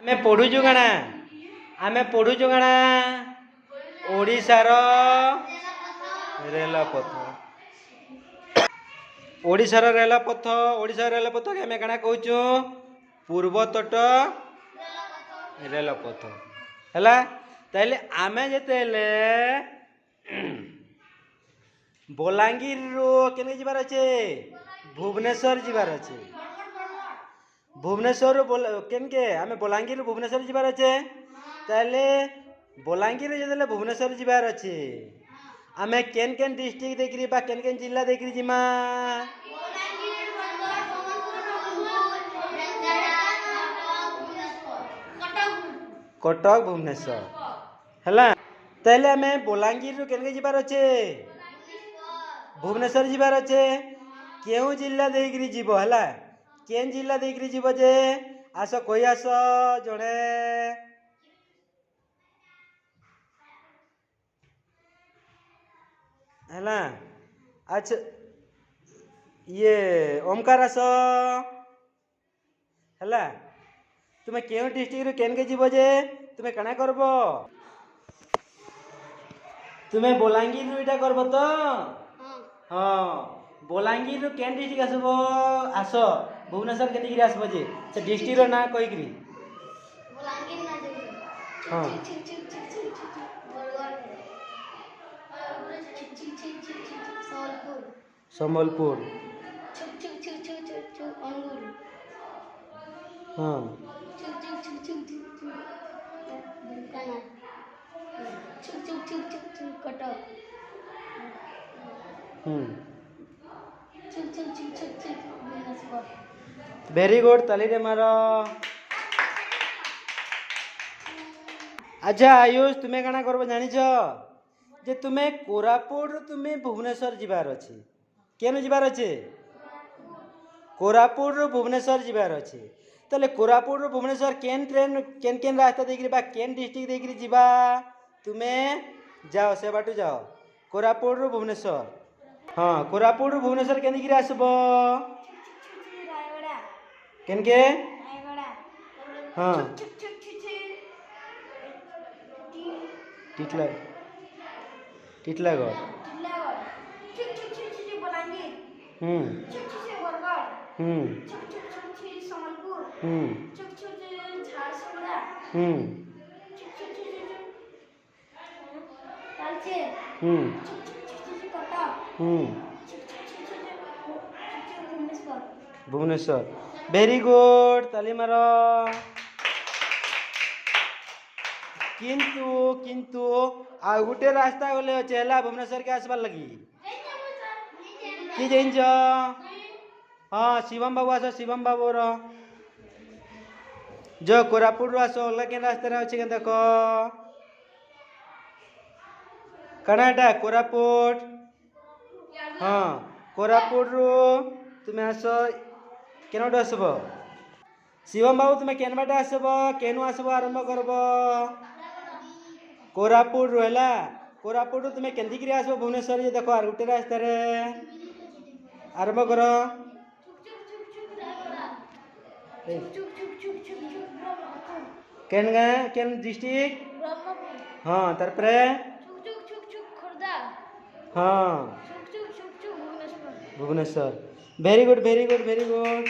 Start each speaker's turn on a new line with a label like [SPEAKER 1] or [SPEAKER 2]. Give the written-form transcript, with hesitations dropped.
[SPEAKER 1] आमे पढ़ुचु काना आमे पढ़ुचु काना ओडिशार रेलपथ ओडिशार रेलपथ के आमे काना कहूचु पूर्वतट रेलपथ हैला। ताइले आमे जेतेले बलांगीर रो केने जिबार अच्छे भुवनेश्वर जिबार अच्छे भुवनेश्वर केनके आमे बलांगीर भुवनेश्वर जिबार अच्छे ताले बलांगीर जेतेले भुवनेश्वर जिबार अच्छे आमे केन केन डिस्ट्रिक्ट देखिरी बा केन केन जिला देखिरी जिमा कटक भुवनेश्वर हैला। ताले आमे बलांगीर रो केनके जिबार अच्छे भुवनेश्वर जिबार अच्छे केउ जिला देखिरी जीव हैला केन जिला देखिरी जीव जे आस कही आस जड़े हैला। अच्छा ये ओमकार आस हैला तुम्हें केउ डिस्ट्रिक्ट रो केन के जीव जे तुम्हें काना करबो तुम्हें बलांगीर रो इटा करबो तो हाँ बलांगीर रो केन डिस्ट्रिक्ट आसबो आस भुवनेश्वर केन डिस्ट्रिक्ट आसबो जे से डिस्ट्रिक्ट रो ना कहि करी बलांगीर ना जे हां संबलपुर अंगूर हाँ कटक वेरी गुड ताली रे मारो। अच्छा आयुष तुम्हें काना करबो जानिछ जे तुम्हें कोरापुट तुम्हें भुवनेश्वर जिबार अछि केन जिबार अछि कोरापुट भुवनेश्वर जिबार अछि ताले कोरापुट भुवनेश्वर केन ट्रेन केन केन रास्ता देखिरी बा केन डिस्ट्रिक्ट देखिरी जिबा तुम्हें जाओ से बाटू जाओ कोरापुट भुवनेश्वर हाँ कोरापुट भुवनेश्वर केन दिगिरी आसबो केन के हाँ टिटला टिटलागढ़ भुवनेश्वर वेरी गुड ताली मारो। किंतु किंतु आ गुटे रास्ता गले अच्छे है भुवनेश्वर के आसबार लगी कि जाइन हाँ शिवम बाबू आस शिवम बाबू रो जो कोरापुट आस अलग के रास्ता अच्छे के देख कनाडा कोरापुट हाँ कोरापुट रू तुम्हें आस केनोट आसब शिवम बाबू तुम्हें केन बाटे आसब केनु आसब आरंभ करब कोरापुट रू हैला कोरापुट तुम्हें केंदिकरी आसब भुवनेश्वर देख आर गुटे रास्ता रे आरंभ कर केन गाँ केन डिस्ट्रिक्ट हाँ तार पर हाँ Bhubaneswar very good very good very good.